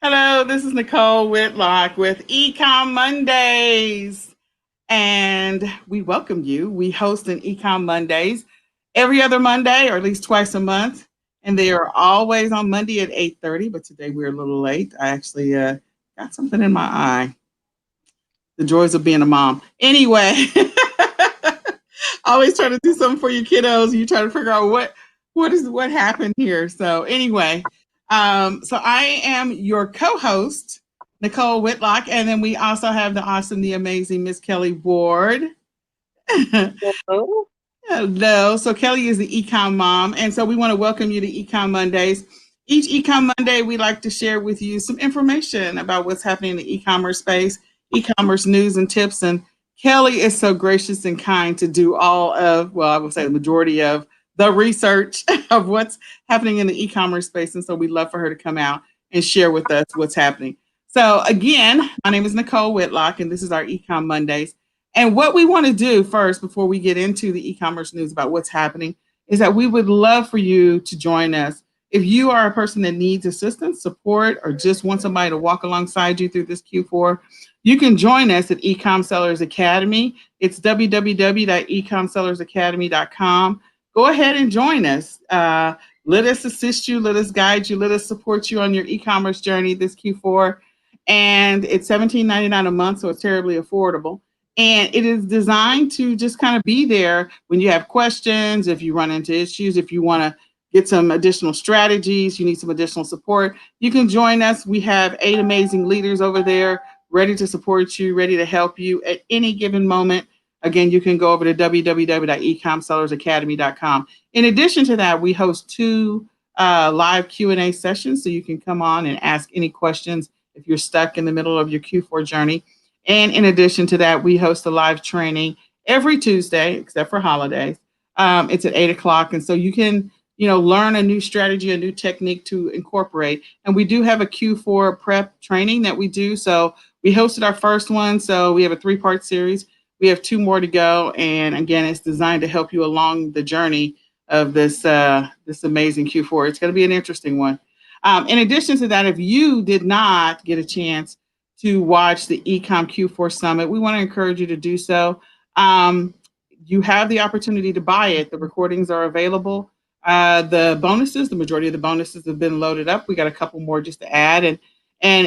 Hello, this is Nicole Whitlock with eCom Mondays. And we welcome you. We host an eCom Mondays every other Monday or at least twice a month. And they are always on Monday at 8:30, but today we're a little late. I actually got something in my eye. The joys of being a mom. Anyway, always trying to do something for your kiddos. You try to figure out what happened here. So anyway, so I am your co-host, Nicole Whitlock, and then we also have the awesome, the amazing Miss Kelly Ward. Hello. Hello. So Kelly is the Ecom mom, and so we want to welcome you to Ecom Mondays. Each Ecom Monday, we like to share with you some information about what's happening in the e-commerce space, e-commerce news and tips. And Kelly is so gracious and kind to do all of, well, I would say the majority of the research of what's happening in the e-commerce space. And so we'd love for her to come out and share with us what's happening. So again, my name is Nicole Whitlock, and this is our Ecom Mondays. And what we want to do first, before we get into the e-commerce news about what's happening, is that we would love for you to join us. If you are a person that needs assistance, support, or just want somebody to walk alongside you through this Q4, you can join us at eCom Sellers Academy. It's www.ecomsellersacademy.com. Go ahead and join us. Let us assist you, let us guide you, let us support you on your e-commerce journey this Q4. And it's $17.99 a month, so it's terribly affordable. And it is designed to just kind of be there when you have questions, if you run into issues, if you want to get some additional strategies, you need some additional support, you can join us. We have 8 amazing leaders over there ready to support you, ready to help you at any given moment. Again, you can go over to www.ecomsellersacademy.com. In addition to that, we host 2 live Q&A sessions, so you can come on and ask any questions if you're stuck in the middle of your Q4 journey. And in addition to that, we host a live training every Tuesday, except for holidays. It's at 8 o'clock. And so you can, learn a new strategy, a new technique to incorporate. And we do have a Q4 prep training that we do. So we hosted our first one. So we have a 3-part series. We have 2 more to go. And again, it's designed to help you along the journey of this amazing Q4. It's going to be an interesting one. In addition to that, if you did not get a chance to watch the Ecom Q4 Summit, we want to encourage you to do so. You have the opportunity to buy it. The recordings are available. The majority of the bonuses have been loaded up. We got a couple more just to add, and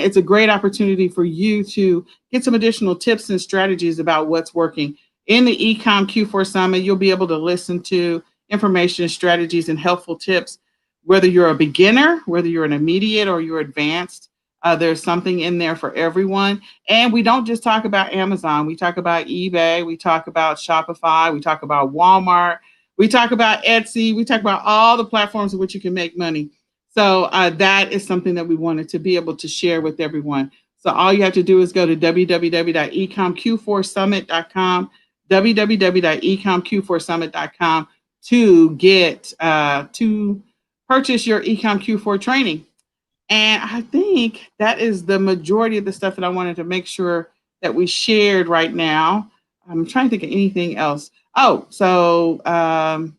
it's a great opportunity for you to get some additional tips and strategies about what's working. In the Ecom Q4 Summit, you'll be able to listen to information, strategies, and helpful tips, whether you're a beginner, whether you're an immediate, or you're advanced. There's something in there for everyone. And we don't just talk about Amazon. We talk about eBay. We talk about Shopify. We talk about Walmart. We talk about Etsy. We talk about all the platforms in which you can make money. So that is something that we wanted to be able to share with everyone. So all you have to do is go to www.ecomq4summit.com, www.ecomq4summit.com to purchase your Ecom Q4 training. And I think that is the majority of the stuff that I wanted to make sure that we shared right now. I'm trying to think of anything else. Oh, so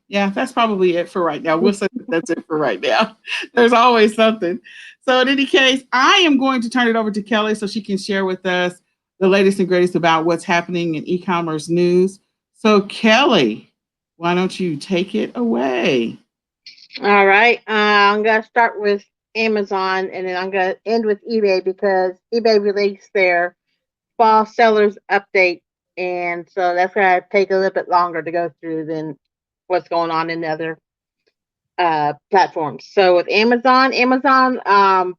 yeah, that's probably it for right now. We'll say that's it for right now. There's always something. So in any case, I am going to turn it over to Kelly so she can share with us the latest and greatest about what's happening in e-commerce news. So Kelly, why don't you take it away? All right. I'm going to start with Amazon and then I'm going to end with eBay because eBay released their fall sellers update. And so that's going to take a little bit longer to go through than what's going on in the other platforms. So with Amazon,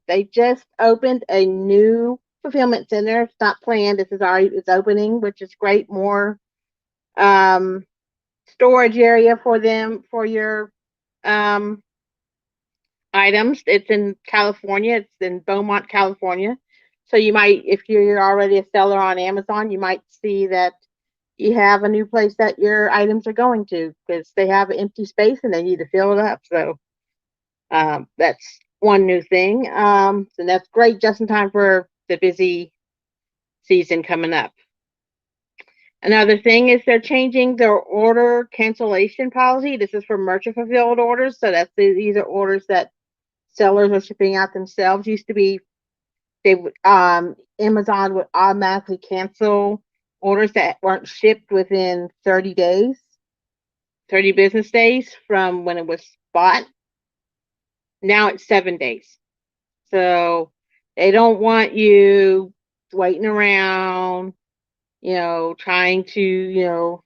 they just opened a new fulfillment center. It's not planned. It's opening, which is great. More um, storage area for them for your um, items. It's in California. It's in Beaumont, California. So you might, if you're already a seller on Amazon, you might see that you have a new place that your items are going to because they have an empty space and they need to fill it up. So that's one new thing. So that's great just in time for the busy season coming up. Another thing is they're changing their order cancellation policy. This is for merchant fulfilled orders. So these are orders that sellers are shipping out themselves. Used to be they would Amazon would automatically cancel orders that weren't shipped within 30 days, 30 business days from when it was bought. Now it's 7 days. So they don't want you waiting around, trying to,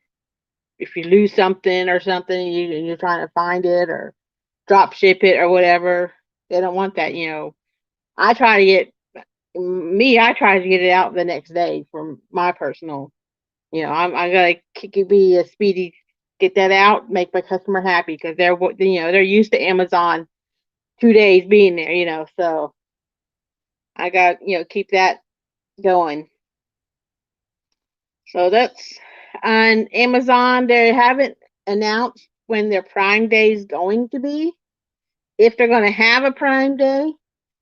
if you lose something or something, you're trying to find it or drop ship it or whatever. They don't want that. I try to get I try to get it out the next day from my personal. I gotta be a speedy, get that out, make my customer happy because they're used to Amazon 2 days being there. So I got keep that going. So that's on Amazon. They haven't announced when their Prime Day is going to be. If they're going to have a Prime Day,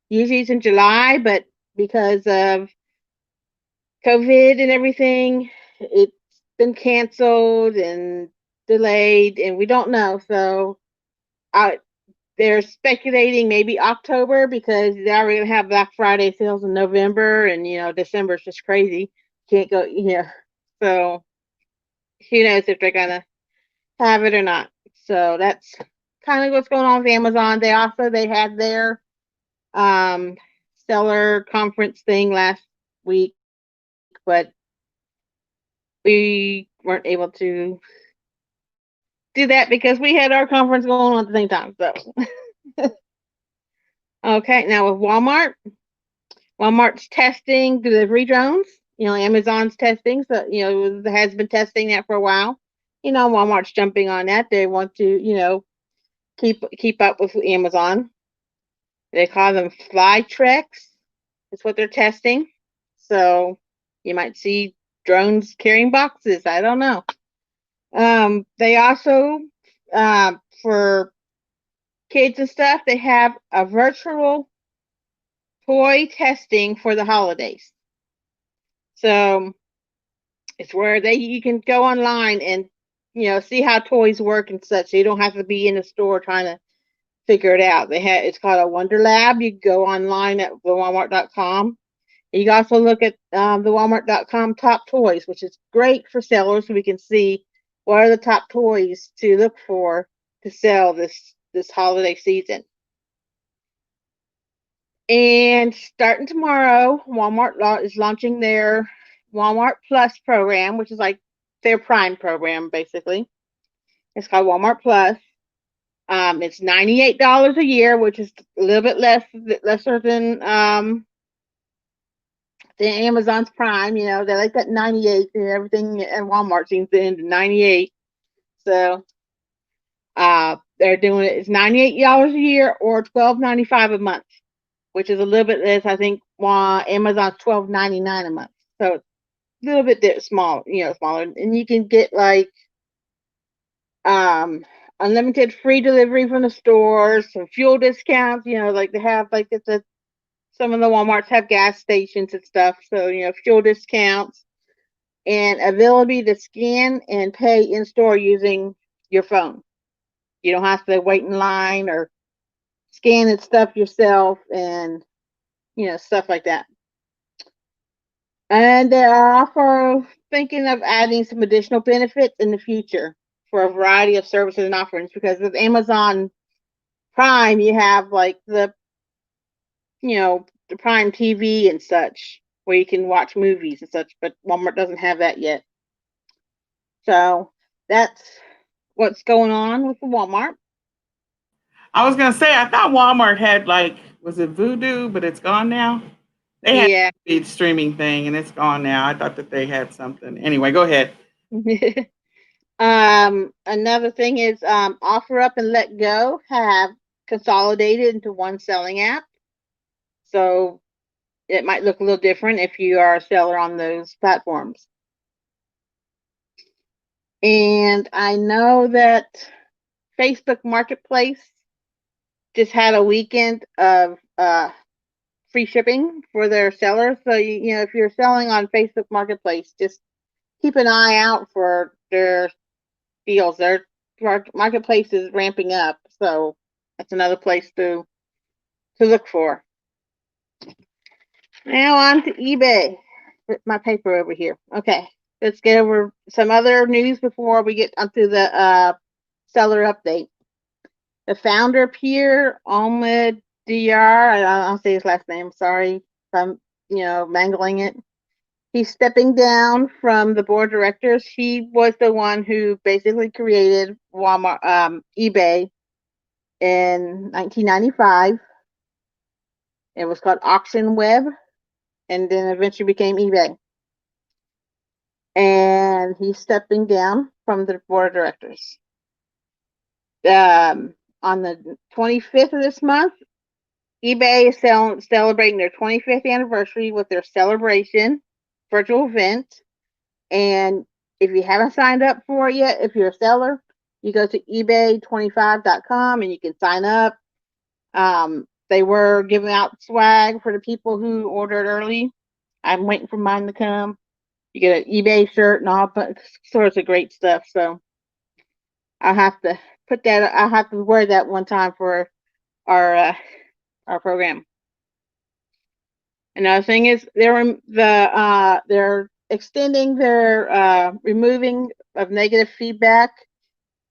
usually it's in July, but because of COVID and everything, it's been canceled and delayed, and we don't know. So I, they're speculating maybe October because they're already going to have Black Friday sales in November, and December is just crazy. Can't go, So who knows if they're going to have it or not. So that's kind of what's going on with Amazon. They had their um seller conference thing last week, but we weren't able to do that because we had our conference going on at the same time. So okay, now with Walmart's testing delivery drones. Amazon's testing, so it has been testing that for a while. Walmart's jumping on that. They want to, keep up with Amazon. They call them fly treks. That's what they're testing. So you might see drones carrying boxes. I don't know. They also, for kids and stuff, they have a virtual toy testing for the holidays. So it's where you can go online and see how toys work and such. So you don't have to be in the store trying to figure it out. It's called a Wonder Lab. You go online at Walmart.com. You can also look at the Walmart.com top toys, which is great for sellers, so we can see what are the top toys to look for to sell this holiday season. And starting tomorrow, Walmart is launching their Walmart Plus program, which is like their Prime program, basically. It's called Walmart Plus. It's $98 a year, which is a little bit lesser than Amazon's Prime. They like that 98, and everything at Walmart seems to end at 98. So they're doing it. It's $98 a year or $12.95 a month, which is a little bit less. I think Amazon's $12.99 a month. So it's a little bit smaller, smaller, and you can get like um unlimited free delivery from the stores, some fuel discounts. Like they have like some of the Walmarts have gas stations and stuff. So fuel discounts and ability to scan and pay in store using your phone. You don't have to wait in line or scan and stuff yourself, and stuff like that. And they are also thinking of adding some additional benefits in the future for a variety of services and offerings, because with Amazon Prime, you have like the Prime TV and such, where you can watch movies and such, but Walmart doesn't have that yet. So that's what's going on with the Walmart. I was gonna say I thought Walmart had like was it Voodoo, but it's gone now. They had Yeah. a streaming thing and it's gone now. I thought that they had something. Anyway, go ahead. Another thing is OfferUp and Let Go have consolidated into one selling app. So it might look a little different if you are a seller on those platforms. And I know that Facebook Marketplace just had a weekend of free shipping for their sellers. So if you're selling on Facebook Marketplace, just keep an eye out for their deals. Their marketplace is ramping up, so that's another place to look for. Now on to eBay. Put my paper over here. Okay, let's get over some other news before we get onto the seller update. The founder, Pierre Almed Dr. I'll say his last name. Sorry if I'm mangling it. He's stepping down from the board of directors. He was the one who basically created Walmart, eBay in 1995. It was called Auction Web, and then eventually became eBay. And he's stepping down from the board of directors. On the 25th of this month, eBay is celebrating their 25th anniversary with their celebration virtual event. And if you haven't signed up for it yet, if you're a seller, you go to ebay25.com and you can sign up. They were giving out swag for the people who ordered early. I'm waiting for mine to come. You get an eBay shirt and all sorts of great stuff. So I'll have to put that. I'll have to wear that one time for our uh, our program. Another thing is they're extending their removing of negative feedback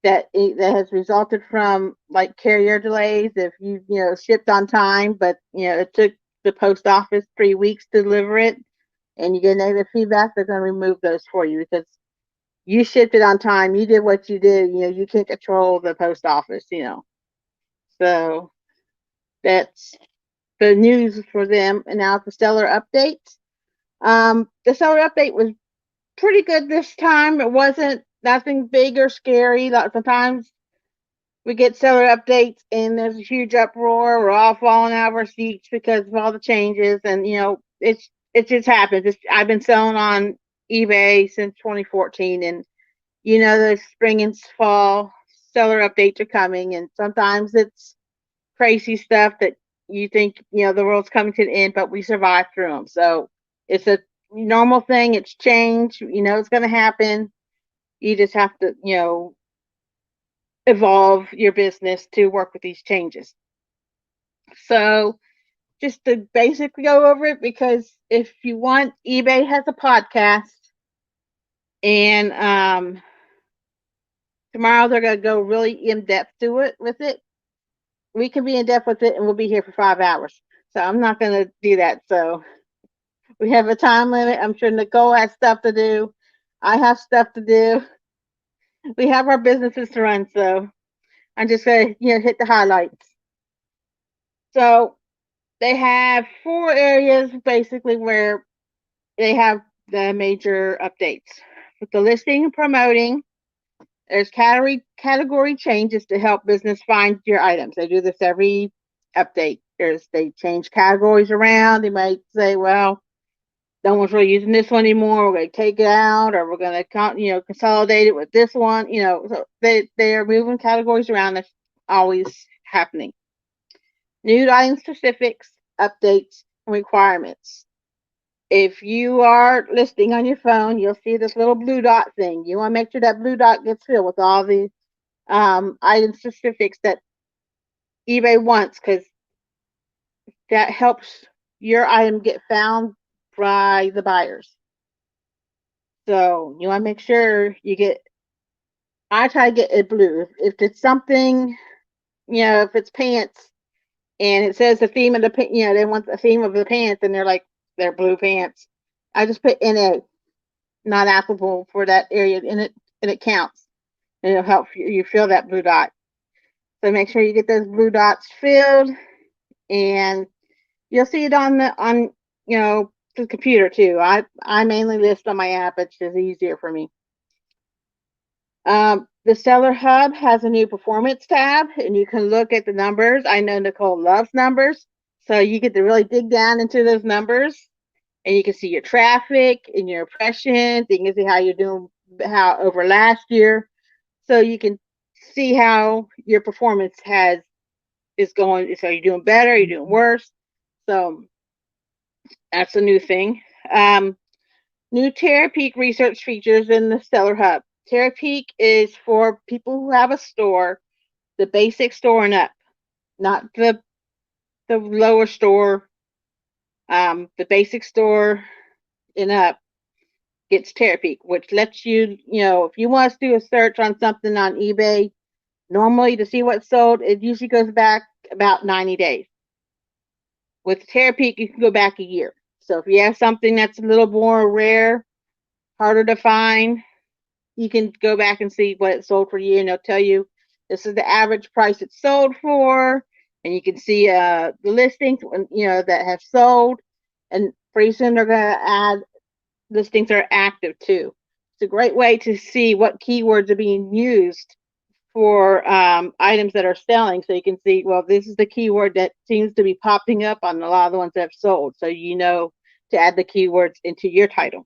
that has resulted from like carrier delays. If you shipped on time, but it took the post office 3 weeks to deliver it, and you get negative feedback, they're going to remove those for you because you shipped it on time. You did what you did. You can't control the post office. So that's the news for them. And now the seller update. The seller update was pretty good this time. It wasn't nothing big or scary. Sometimes we get seller updates and there's a huge uproar. We're all falling out of our seats because of all the changes, and it just happens. I've been selling on eBay since 2014, and the spring and fall seller updates are coming, and sometimes it's crazy stuff that you think the world's coming to an end, but we survive through them. So it's a normal thing. It's change. It's going to happen. You just have to evolve your business to work with these changes. So just to basically go over it, because if you want, eBay has a podcast, and tomorrow they're going to go really in depth to it with it. We can be in depth with it, and we'll be here for 5 hours. So I'm not going to do that. So we have a time limit. I'm sure Nicole has stuff to do. I have stuff to do. We have our businesses to run. So I'm just going to hit the highlights. So they have 4 areas basically where they have the major updates. With the listing and promoting, there's category changes to help business find your items. They do this every update. They change categories around. They might say, well, no one's really using this one anymore. We're going to take it out, or we're going to consolidate it with this one. So they are moving categories around. That's always happening. New item specifics, updates, and requirements. If you are listing on your phone, you'll see this little blue dot thing. You want to make sure that blue dot gets filled with all the item specifics that eBay wants, because that helps your item get found by the buyers. So you want to make sure you get. I try to get it blue. If it's something, if it's pants and it says the theme of the they want the theme of the pants, and they're blue pants. I just put NA, not applicable for that area, and it counts, and it'll help you fill that blue dot. So make sure you get those blue dots filled, and you'll see it on the computer too. I mainly list on my app. It's just easier for me. The Seller Hub has a new performance tab, and you can look at the numbers. I know Nicole loves numbers, so you get to really dig down into those numbers, and you can see your traffic and your impressions. You can see how you're doing, how over last year, so you can see how your performance is going. So you're doing better, you're doing worse. So that's a new thing. New Terapeak research features in the Seller Hub. Terapeak is for people who have a store, the basic store and up, not the lower store The basic store and up gets Terapeak, which lets you, if you want to do a search on something on eBay, normally to see what's sold, it usually goes back about 90 days. With Terapeak, you can go back a year. So if you have something that's a little more rare, harder to find, you can go back and see what it sold for a year, and they'll tell you this is the average price it sold for, and you can see the listings that have sold, and pretty soon they're going to add listings that are active too. It's a great way to see what keywords are being used for items that are selling, so you can see, well, this is the keyword that seems to be popping up on a lot of the ones that have sold, so you know to add the keywords into your title.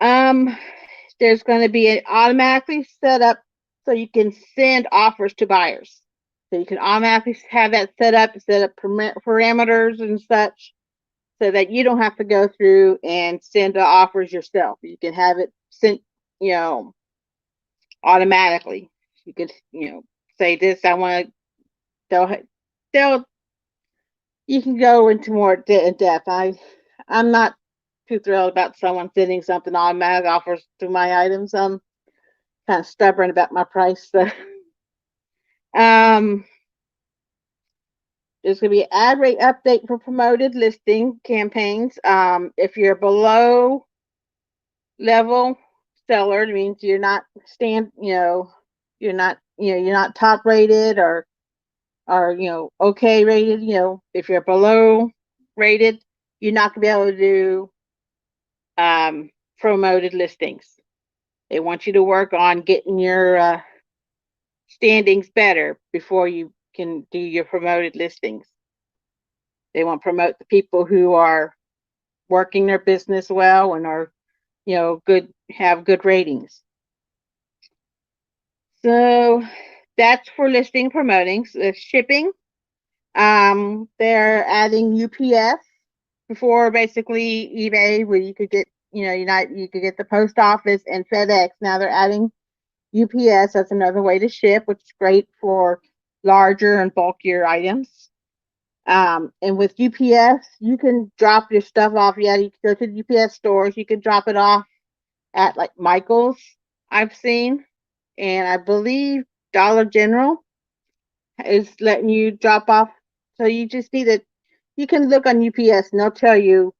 There's going to be an automatically set up so you can send offers to buyers. So you can automatically have that set up parameters and such, so that you don't have to go through and send the offers yourself. You can have it sent, automatically. You could, say this, I want to, they'll, you can go into more in depth. I'm not too thrilled about someone sending something automatic offers to my items. I'm kind of stubborn about my price. So. There's going to be an ad rate update for promoted listing campaigns. If you're below level seller, it means you're not you're not top rated or okay rated. If you're below rated, you're not going to be able to do promoted listings. They want you to work on getting your standings better before you can do your promoted listings. They want to promote the people who are working their business well and are, have good ratings. So that's for listing promoting. So shipping, they're adding UPS. Before, basically eBay, where you could get, you could get the post office and FedEx. Now they're adding UPS. That's another way to ship, which is great for larger and bulkier items. And with UPS, you can drop your stuff off. Yeah, you can go to the UPS stores. You can drop it off at like Michael's, I've seen. And I believe Dollar General is letting you drop off. So you just need to, you can look on UPS and they'll tell you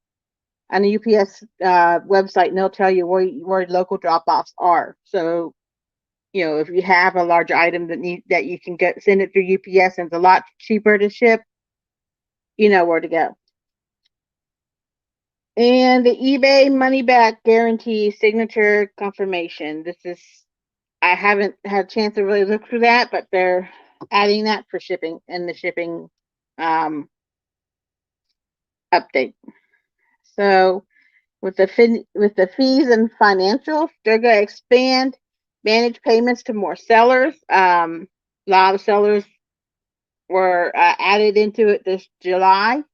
on the UPS website, and they'll tell you where local drop-offs are. So, if you have a large item that you can send it through UPS and it's a lot cheaper to ship, you know where to go. And the eBay money back guarantee signature confirmation. I haven't had a chance to really look through that, but they're adding that for shipping and the shipping update. So with the fees and financials, they're going to expand manage payments to more sellers. A lot of sellers were added into it this July,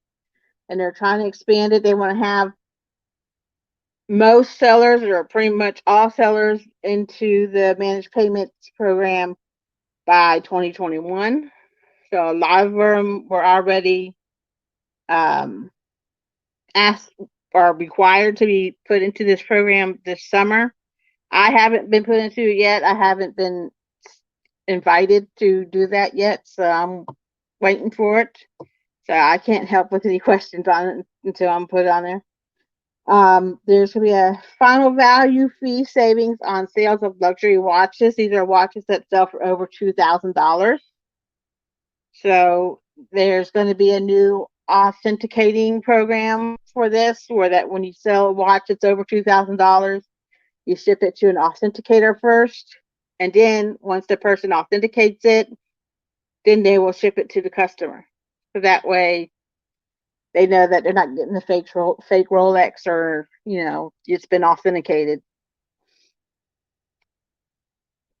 and they're trying to expand it. They want to have most sellers, or pretty much all sellers, into the managed payments program by 2021. So a lot of them were already asked or required to be put into this program this summer. I haven't been put into it yet. I haven't been invited to do that yet, so I'm waiting for it. So I can't help with any questions on it until I'm put on there. There's going to be a final value fee savings on sales of luxury watches. These are watches that sell for over $2,000. So there's going to be a new authenticating program for this, where that when you sell a watch that's over $2,000, you ship it to an authenticator first, and then once the person authenticates it, then they will ship it to the customer. So that way they know that they're not getting the fake Rolex, or, it's been authenticated.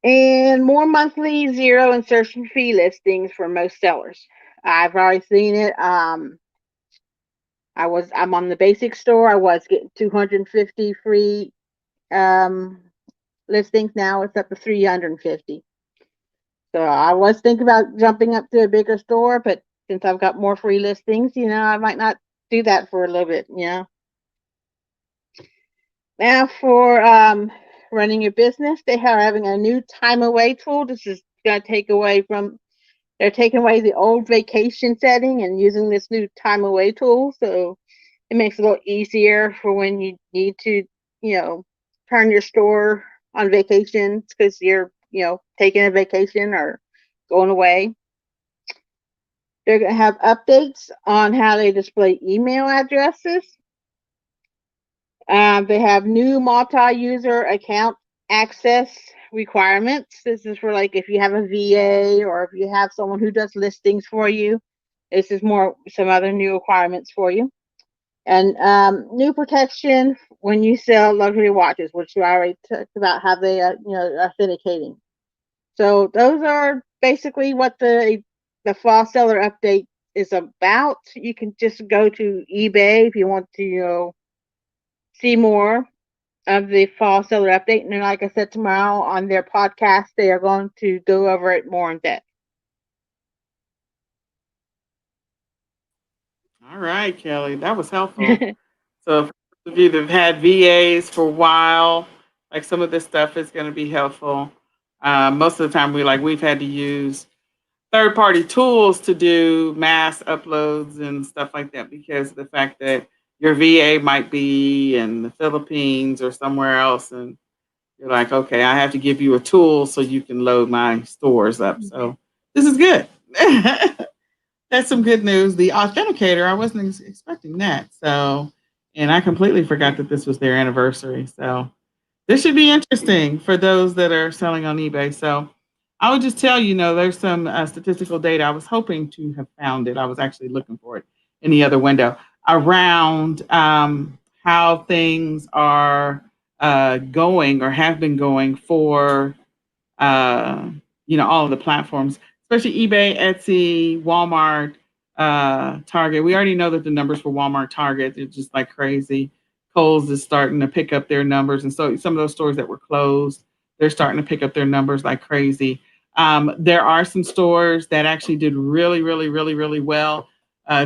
And more monthly zero insertion fee listings for most sellers. I've already seen it. I'm on the basic store. I was getting 250 free listings. Now it's up to 350. So I was thinking about jumping up to a bigger store, but since I've got more free listings, I might not do that for a little bit. Now for running your business, they are having a new time away tool. This is going to take away from they're taking away the old vacation setting and using this new time away tool. So it makes it a little easier for when you need to, turn your store on vacations because you're, taking a vacation or going away. They're going to have updates on how they display email addresses. They have new multi-user account access requirements. This is for like if you have a VA or if you have someone who does listings for you. This is more some other new requirements for you. And new protection when you sell luxury watches, which I already talked about how they authenticating. So those are basically what the fall seller update is about. You can just go to eBay if you want to see more of the fall seller update. And then, like I said, tomorrow on their podcast, they are going to go over it more in depth. All right, Kelly, that was helpful. So, for those of you that have had VAs for a while, like some of this stuff is going to be helpful. Most of the time, we've had to use third-party tools to do mass uploads and stuff like that because of the fact that your VA might be in the Philippines or somewhere else, and you're like, okay, I have to give you a tool so you can load my stores up. So this is good. That's some good news. The authenticator, I wasn't expecting that. So, and I completely forgot that this was their anniversary. So, this should be interesting for those that are selling on eBay. So, I would just tell there's some statistical data. I was hoping to have found it. I was actually looking for it in the other window around how things are going or have been going for uh, all of the platforms, especially eBay, Etsy, Walmart, Target. We already know that the numbers for Walmart, Target, they're just like crazy. Kohl's is starting to pick up their numbers. And so some of those stores that were closed, they're starting to pick up their numbers like crazy. There are some stores that actually did really, really, really, really well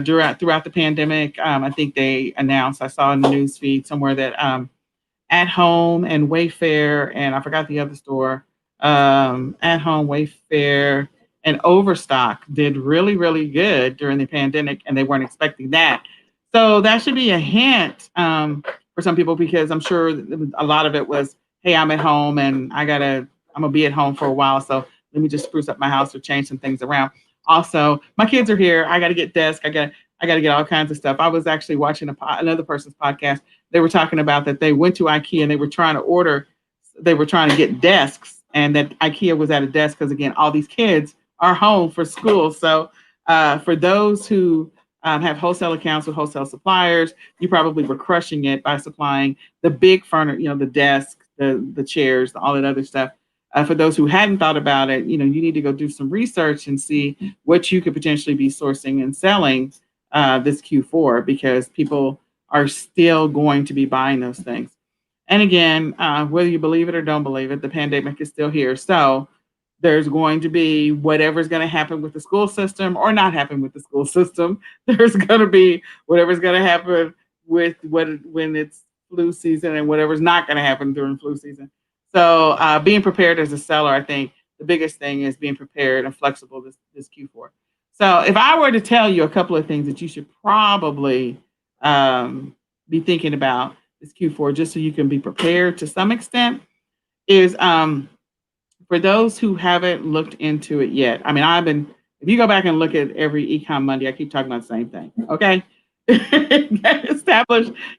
throughout the pandemic. I think they announced, I saw in the news feed somewhere that At Home and Wayfair, and I forgot the other store. At Home, Wayfair, and Overstock did really, really good during the pandemic, and they weren't expecting that. So that should be a hint for some people because I'm sure a lot of it was, hey, I'm at home and I'm gonna be at home for a while, so let me just spruce up my house or change some things around. Also, my kids are here. I got to get desk. I got to get all kinds of stuff. I was actually watching another person's podcast. They were talking about that they went to IKEA and they were trying to get desks, and that IKEA was at a desk because, again, all these kids are home for school. So for those who have wholesale accounts with wholesale suppliers, you probably were crushing it by supplying the big furniture, the desk, the chairs, all that other stuff. For those who hadn't thought about it, you need to go do some research and see what you could potentially be sourcing and selling this Q4 because people are still going to be buying those things. And again, whether you believe it or don't believe it, the pandemic is still here. So there's going to be whatever's going to happen with the school system or not happen with the school system. There's going to be whatever's going to happen with when it's flu season and whatever's not going to happen during flu season. So being prepared as a seller, I think the biggest thing is being prepared and flexible this Q4. So if I were to tell you a couple of things that you should probably be thinking about this Q4, just so you can be prepared to some extent, is for those who haven't looked into it yet. I mean, if you go back and look at every eCom Monday, I keep talking about the same thing. Okay.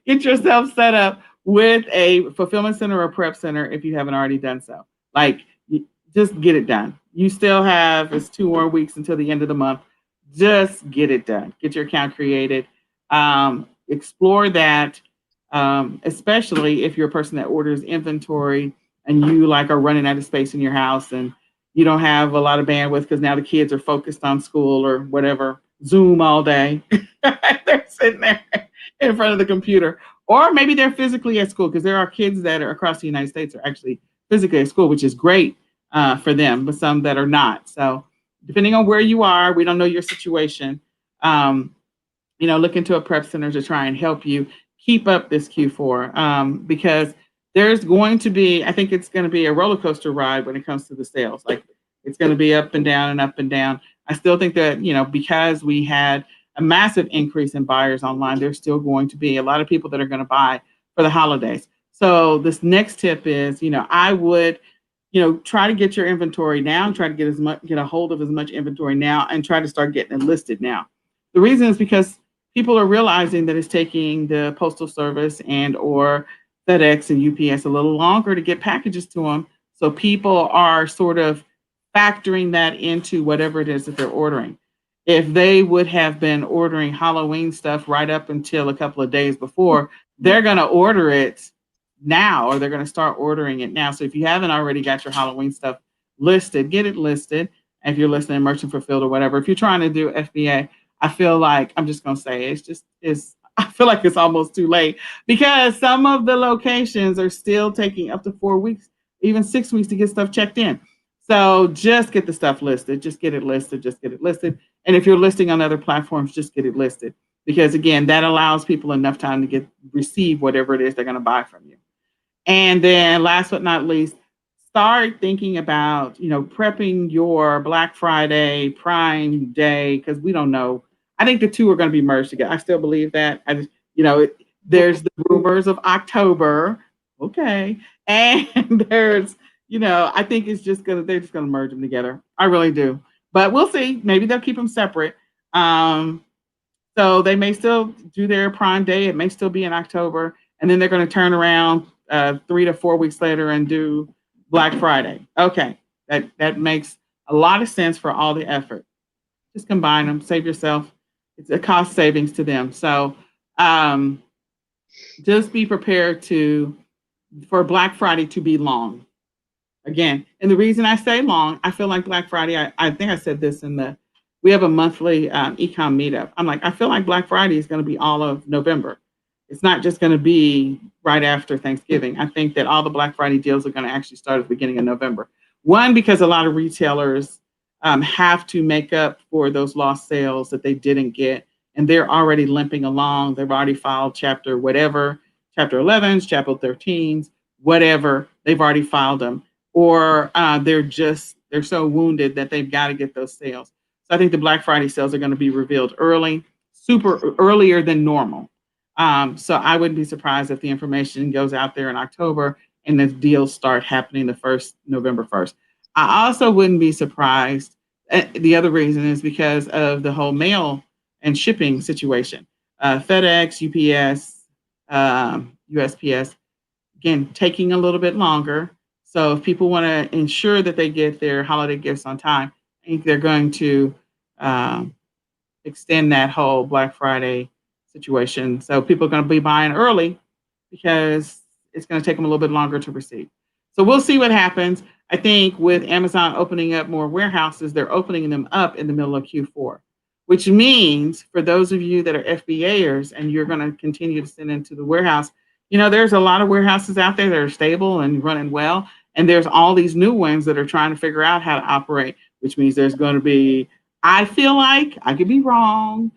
Get yourself set up with a fulfillment center or a prep center if you haven't already done so. Like, just get it done. You still have, it's 2 more weeks until the end of the month. Just get it done. Get your account created. Explore that, especially if you're a person that orders inventory and you are running out of space in your house and you don't have a lot of bandwidth because now the kids are focused on school or whatever, Zoom all day. They're sitting there in front of the computer. Or maybe they're physically at school because there are kids that are across the United States are actually physically at school, which is great for them, but some that are not. So depending on where you are, we don't know your situation. um, look into a prep center to try and help you keep up this Q4, because there's going to be, I think it's going to be a roller coaster ride when it comes to the sales. Like it's going to be up and down and up and down. I still think that, because we had a massive increase in buyers online, there's still going to be a lot of people that are going to buy for the holidays. So this next tip is, I would, try to get your inventory now, try to get a hold of as much inventory now, and try to start getting it listed now. The reason is because people are realizing that it's taking the postal service and or FedEx and UPS a little longer to get packages to them. So people are sort of factoring that into whatever it is that they're ordering. If they would have been ordering Halloween stuff right up until a couple of days before, they're going to order it now, or they're going to start ordering it now. So if you haven't already got your Halloween stuff listed, get it listed. And if you're listening merchant fulfilled or whatever, if you're trying to do FBA, I feel like, I'm just going to say, I feel like it's almost too late because some of the locations are still taking up to 4 weeks, even 6 weeks to get stuff checked in. So just get the stuff listed, just get it listed, just get it listed. And if you're listing on other platforms, just get it listed because again, that allows people enough time to receive whatever it is they're going to buy from you. And then last but not least, start thinking about, prepping your Black Friday, Prime Day, because we don't know. I think the two are going to be merged together. I still believe that. I just, there's the rumors of October. Okay. And there's, I think they're just going to merge them together. I really do. But we'll see. Maybe they'll keep them separate. So they may still do their Prime Day. It may still be in October. And then they're going to turn around 3 to 4 weeks later and do Black Friday. Okay, that makes a lot of sense for all the effort. Just combine them, save yourself. It's a cost savings to them. So just be prepared for Black Friday to be long. Again, and the reason I say long, I feel like Black Friday, I think I said this we have a monthly eCom meetup. I'm like, I feel like Black Friday is going to be all of November. It's not just going to be right after Thanksgiving. I think that all the Black Friday deals are going to actually start at the beginning of November. One, because a lot of retailers have to make up for those lost sales that they didn't get, and they're already limping along. They've already filed chapter 11s, chapter 13s, whatever. They've already filed them, or they're so wounded that they've got to get those sales. So I think the Black Friday sales are going to be revealed earlier than normal. So I wouldn't be surprised if the information goes out there in October and the deals start happening November 1st. I also wouldn't be surprised. The other reason is because of the whole mail and shipping situation. FedEx, UPS, USPS, again, taking a little bit longer. So if people want to ensure that they get their holiday gifts on time, I think they're going to extend that whole Black Friday situation. So people are going to be buying early because it's going to take them a little bit longer to receive. So we'll see what happens. I think with Amazon opening up more warehouses, they're opening them up in the middle of Q4, which means for those of you that are FBAers and you're going to continue to send into the warehouse, there's a lot of warehouses out there that are stable and running well. And there's all these new ones that are trying to figure out how to operate, which means there's going to be, I feel like, I could be wrong,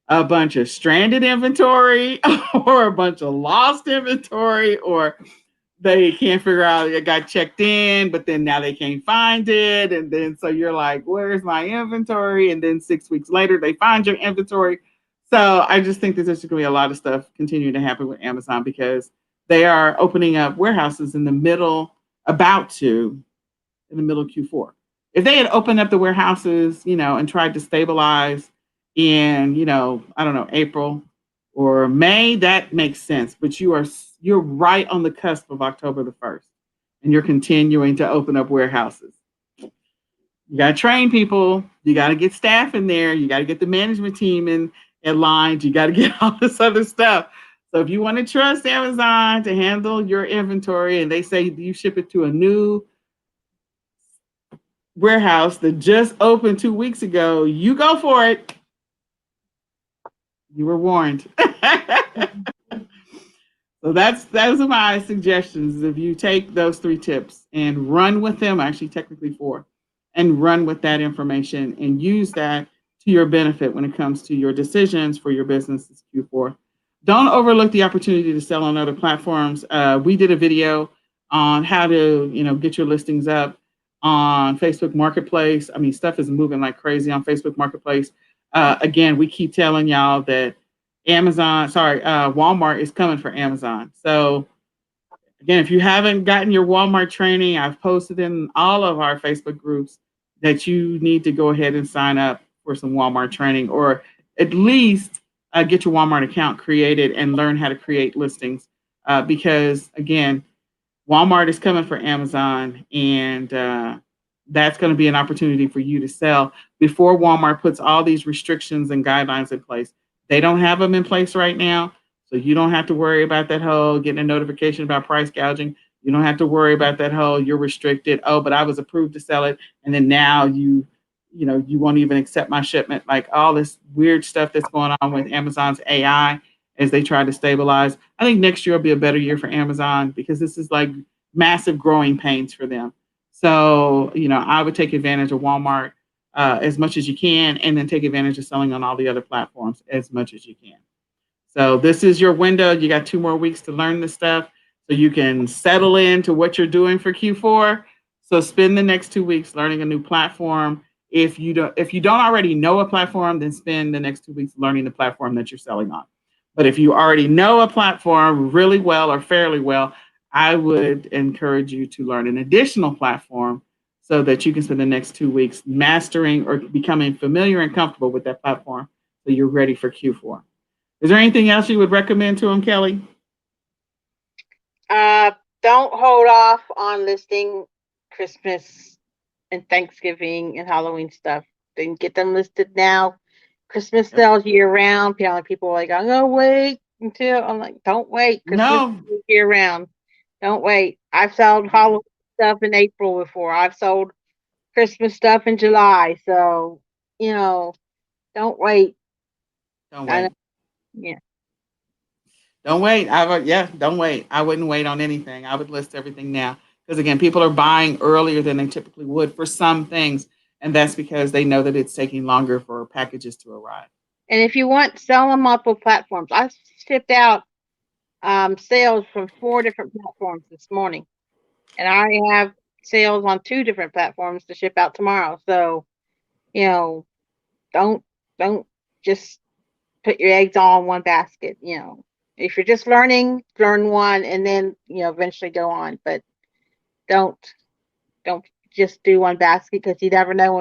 a bunch of stranded inventory or a bunch of lost inventory, or they can't figure out it got checked in, but then now they can't find it. And then so you're like, where's my inventory? And then 6 weeks later, they find your inventory. So I just think that there's going to be a lot of stuff continuing to happen with Amazon because they are opening up warehouses in the middle of Q4. If they had opened up the warehouses, and tried to stabilize in, I don't know, April or May, that makes sense. But you're right on the cusp of October the 1st, and you're continuing to open up warehouses. You got to train people. You got to get staff in there. You got to get the management team in line. You got to get all this other stuff. So if you want to trust Amazon to handle your inventory and they say you ship it to a new warehouse that just opened 2 weeks ago, you go for it. You were warned. So those are my suggestions. If you take those 3 tips and run with them, actually technically 4, and run with that information and use that to your benefit when it comes to your decisions for your business this Q4. Don't overlook the opportunity to sell on other platforms. We did a video on how to, get your listings up on Facebook Marketplace. I mean, stuff is moving like crazy on Facebook Marketplace. Again, we keep telling y'all that Walmart is coming for Amazon. So again, if you haven't gotten your Walmart training, I've posted in all of our Facebook groups that you need to go ahead and sign up for some Walmart training, or at least get your Walmart account created and learn how to create listings. Because again, Walmart is coming for Amazon, and that's going to be an opportunity for you to sell before Walmart puts all these restrictions and guidelines in place. They don't have them in place right now, so you don't have to worry about that whole getting a notification about price gouging. You don't have to worry about that whole you're restricted. Oh, but I was approved to sell it, and then now you won't even accept my shipment. Like all this weird stuff that's going on with Amazon's AI as they try to stabilize. I think next year will be a better year for Amazon because this is like massive growing pains for them. So, I would take advantage of Walmart as much as you can, and then take advantage of selling on all the other platforms as much as you can. So this is your window. You got 2 more weeks to learn this stuff so you can settle into what you're doing for Q4. So spend the next 2 weeks learning a new platform. If you don't already know a platform, then spend the next 2 weeks learning the platform that you're selling on. But if you already know a platform really well or fairly well, I would encourage you to learn an additional platform so that you can spend the next 2 weeks mastering or becoming familiar and comfortable with that platform so you're ready for Q4. Is there anything else you would recommend to them, Kelly? Don't hold off on listing Christmas and Thanksgiving and Halloween stuff. Then get them listed now. Christmas sells year round. People are like, I'm gonna wait until. I'm like, don't wait. Christmas No. year round. Don't wait. I've sold Halloween stuff in April before. I've sold Christmas stuff in July. So, don't wait. Don't wait. Yeah. Don't wait. Don't wait. I wouldn't wait on anything. I would list everything now. Because again, people are buying earlier than they typically would for some things. And that's because they know that it's taking longer for packages to arrive. And if you want, sell on multiple platforms. I shipped out sales from 4 different platforms this morning. And I already have sales on 2 different platforms to ship out tomorrow. So, don't just put your eggs all in one basket. If you're just learning, learn one and then, eventually go on. But don't just do one basket because you never know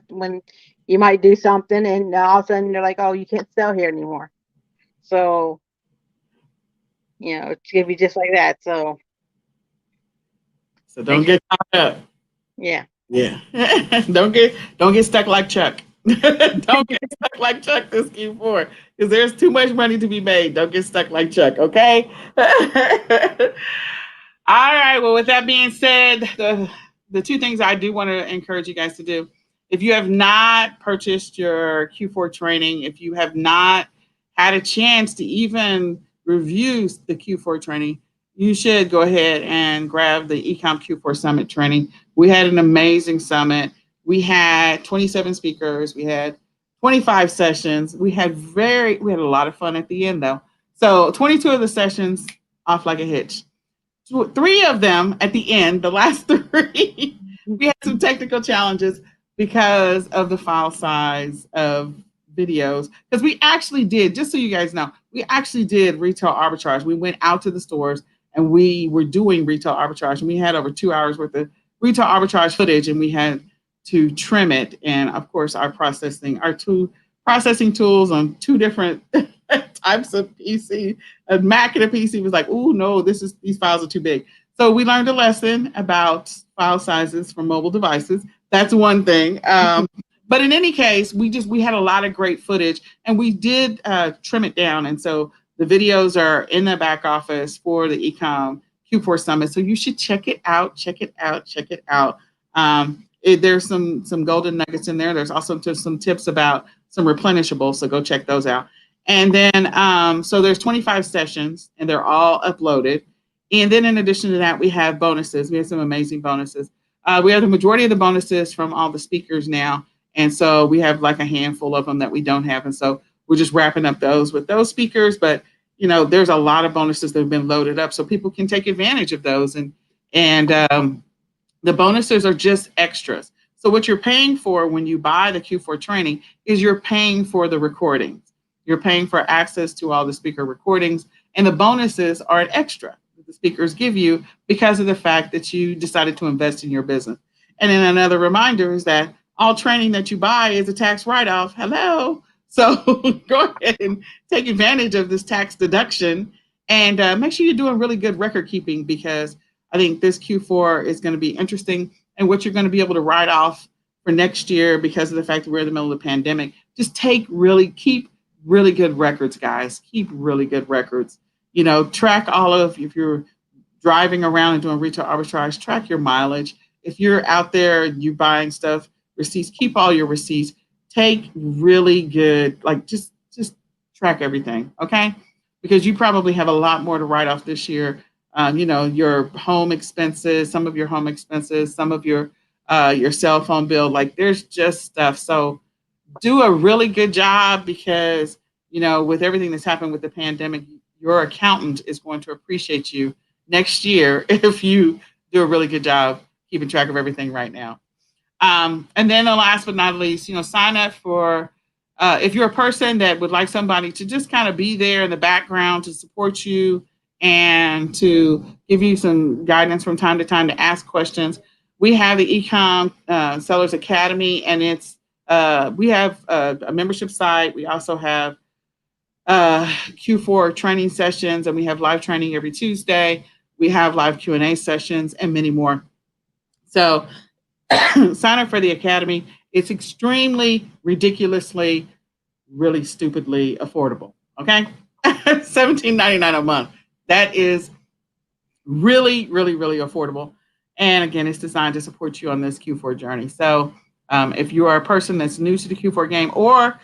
when you might do something and all of a sudden they're like, oh, you can't sell here anymore. So, it's gonna be just like that. So don't get caught up. Yeah. Yeah. don't get stuck like Chuck. Don't get stuck like Chuck this Q4 because there's too much money to be made. Don't get stuck like Chuck, okay? All right. Well, with that being said, the 2 things I do want to encourage you guys to do, if you have not purchased your Q4 training, if you have not had a chance to even review the Q4 training, you should go ahead and grab the eCom Q4 Summit training. We had an amazing summit. We had 27 speakers. We had 25 sessions. We had a lot of fun at the end though. So 22 of the sessions off like a hitch. 3 of them at the end, the last 3, we had some technical challenges because of the file size of videos. Because we actually did, just so you guys know, we actually did retail arbitrage. We went out to the stores and we were doing retail arbitrage. And we had over 2 hours worth of retail arbitrage footage and we had to trim it. And of course, our 2 processing tools on 2 different types of PC. A Mac and a PC was like, oh no, these files are too big. So we learned a lesson about file sizes for mobile devices. That's one thing. But in any case, we had a lot of great footage and we did trim it down. And so the videos are in the back office for the eCom Q4 Summit. So you should check it out. There's some golden nuggets in there. There's also some tips about some replenishables. So go check those out. And then, so there's 25 sessions and they're all uploaded. And then in addition to that, we have bonuses. We have some amazing bonuses. We have the majority of the bonuses from all the speakers now. And so we have like a handful of them that we don't have. And so we're just wrapping up those with those speakers. But, there's a lot of bonuses that have been loaded up so people can take advantage of those. And the bonuses are just extras. So what you're paying for when you buy the Q4 training is you're paying for the recordings. You're paying for access to all the speaker recordings, and the bonuses are an extra that the speakers give you because of the fact that you decided to invest in your business. And then another reminder is that all training that you buy is a tax write-off. Hello. So go ahead and take advantage of this tax deduction, and make sure you're doing really good record keeping, because I think this Q4 is going to be interesting, and what you're going to be able to write off for next year because of the fact that we're in the middle of the pandemic. Just keep really good records, guys. Keep really good records. Track if you're driving around and doing retail arbitrage, track your mileage. If you're out there, you buying stuff, receipts, keep all your receipts. Take really good, just track everything, okay? Because you probably have a lot more to write off this year. Your home expenses, some of your home expenses, some of your cell phone bill. There's just stuff. So do a really good job, because with everything that's happened with the pandemic, your accountant is going to appreciate you next year if you do a really good job keeping track of everything right now. And then the last but not least, sign up for, if you're a person that would like somebody to just kind of be there in the background to support you and to give you some guidance from time to time, to ask questions. We have the eCom Sellers Academy, and we have a membership site. We also have Q4 training sessions, and we have live training every Tuesday. We have live Q&A sessions and many more. So sign up for the Academy. It's extremely, ridiculously, really stupidly affordable. Okay, $17.99 a month. That is really, really, really affordable. And again, it's designed to support you on this Q4 journey. So if you are a person that's new to the Q4 game, or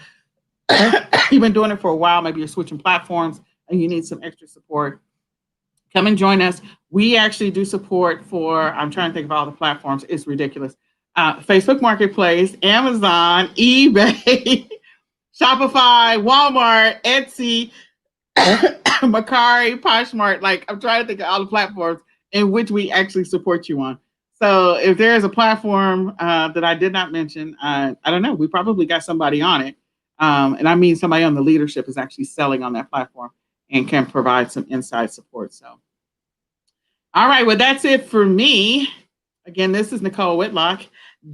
you've been doing it for a while, maybe you're switching platforms and you need some extra support, come and join us. We actually do support for, I'm trying to think of all the platforms. It's ridiculous. Facebook Marketplace, Amazon, eBay, Shopify, Walmart, Etsy, Mercari, Poshmark. I'm trying to think of all the platforms in which we actually support you on. So if there is a platform that I did not mention, I don't know, we probably got somebody on it. And I mean somebody on the leadership is actually selling on that platform and can provide some inside support. So, all right, well, that's it for me. Again, this is Nicole Whitlock.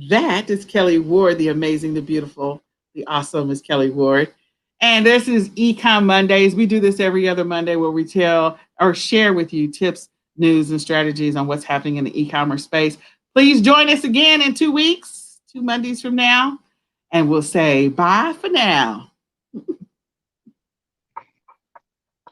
That is Kelly Ward, the amazing, the beautiful, the awesome is Kelly Ward. And this is eCom Mondays. We do this every other Monday, where we tell or share with you tips, news, and strategies on what's happening in the e-commerce space. Please join us again in 2 weeks, 2 Mondays from now, and we'll say bye for now.